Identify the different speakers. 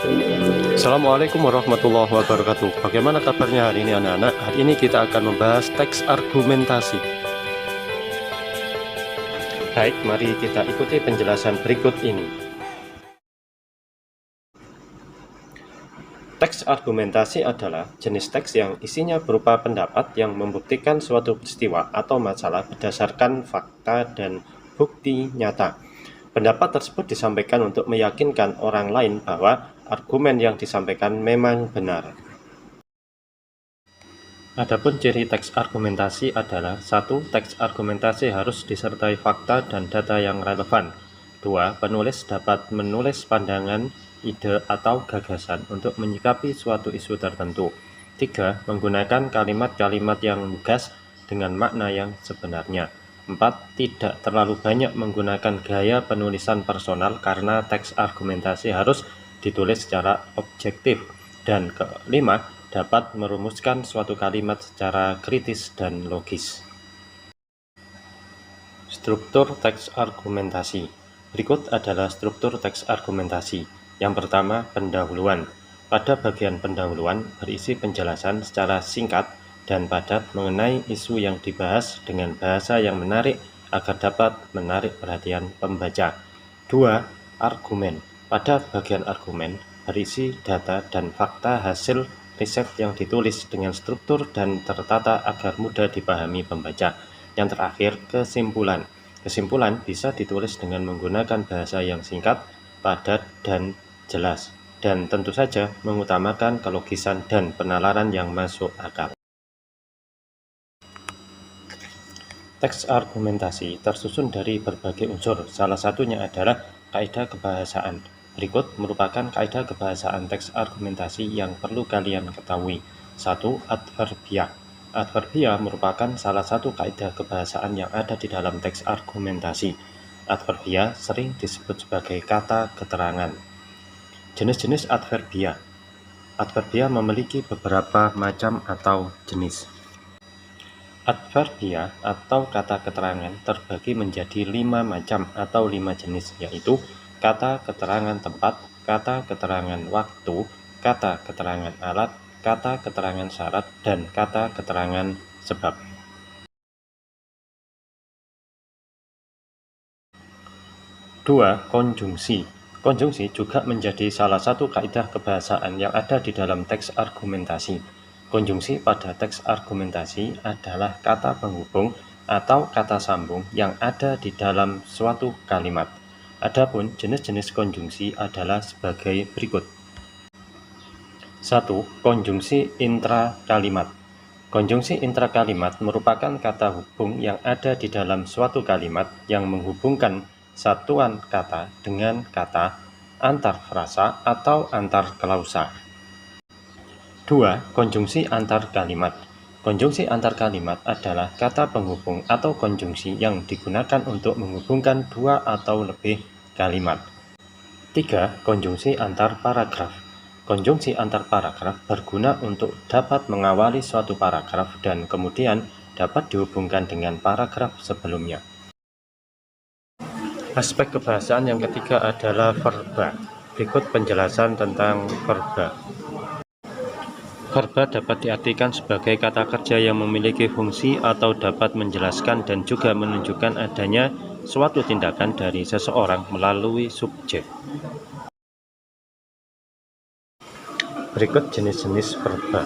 Speaker 1: Assalamualaikum warahmatullahi wabarakatuh. Bagaimana kabarnya hari ini anak-anak? Hari ini kita akan membahas teks argumentasi. Baik, mari kita ikuti penjelasan berikut ini. Teks argumentasi adalah jenis teks yang isinya berupa pendapat yang membuktikan suatu peristiwa atau masalah berdasarkan fakta dan bukti nyata. Pendapat tersebut disampaikan untuk meyakinkan orang lain bahwa argumen yang disampaikan memang benar. Adapun ciri teks argumentasi adalah: 1. Teks argumentasi harus disertai fakta dan data yang relevan. 2. Penulis dapat menulis pandangan, ide, atau gagasan untuk menyikapi suatu isu tertentu. 3. Menggunakan kalimat-kalimat yang lugas dengan makna yang sebenarnya. 4. Tidak terlalu banyak menggunakan gaya penulisan personal karena teks argumentasi harus ditulis secara objektif. Dan kelima, dapat merumuskan suatu kalimat secara kritis dan logis. Struktur teks argumentasi. Berikut adalah struktur teks argumentasi. Yang pertama, pendahuluan. Pada bagian pendahuluan berisi penjelasan secara singkat dan padat mengenai isu yang dibahas dengan bahasa yang menarik agar dapat menarik perhatian pembaca. 2. Argumen. Pada bagian argumen berisi data dan fakta hasil riset yang ditulis dengan struktur dan tertata agar mudah dipahami pembaca. Yang terakhir, kesimpulan. Kesimpulan bisa ditulis dengan menggunakan bahasa yang singkat, padat, dan jelas, dan tentu saja mengutamakan kelogisan dan penalaran yang masuk akal. Teks argumentasi tersusun dari berbagai unsur, salah satunya adalah kaidah kebahasaan. Berikut merupakan kaidah kebahasaan teks argumentasi yang perlu kalian ketahui. 1. Adverbial. Adverbial merupakan salah satu kaidah kebahasaan yang ada di dalam teks argumentasi. Adverbial sering disebut sebagai kata keterangan. Jenis-jenis adverbial. Adverbial memiliki beberapa macam atau jenis. Adverbial atau kata keterangan terbagi menjadi 5 macam atau 5 jenis, yaitu kata keterangan tempat, kata keterangan waktu, kata keterangan alat, kata keterangan syarat, dan kata keterangan sebab. 2. Konjungsi. Konjungsi juga menjadi salah satu kaidah kebahasaan yang ada di dalam teks argumentasi. Konjungsi pada teks argumentasi adalah kata penghubung atau kata sambung yang ada di dalam suatu kalimat. Adapun jenis-jenis konjungsi adalah sebagai berikut. 1. Konjungsi intrakalimat. Konjungsi intrakalimat merupakan kata hubung yang ada di dalam suatu kalimat yang menghubungkan satuan kata dengan kata, antar frasa, atau antar klausa. 2. Konjungsi antar kalimat. Konjungsi antar kalimat adalah kata penghubung atau konjungsi yang digunakan untuk menghubungkan dua atau lebih kalimat. 3. Konjungsi antar paragraf. Konjungsi antar paragraf berguna untuk dapat mengawali suatu paragraf dan kemudian dapat dihubungkan dengan paragraf sebelumnya. Aspek kebahasaan yang ketiga adalah verba. Berikut penjelasan tentang verba. Verba dapat diartikan sebagai kata kerja yang memiliki fungsi atau dapat menjelaskan dan juga menunjukkan adanya suatu tindakan dari seseorang melalui subjek. Berikut jenis-jenis verba.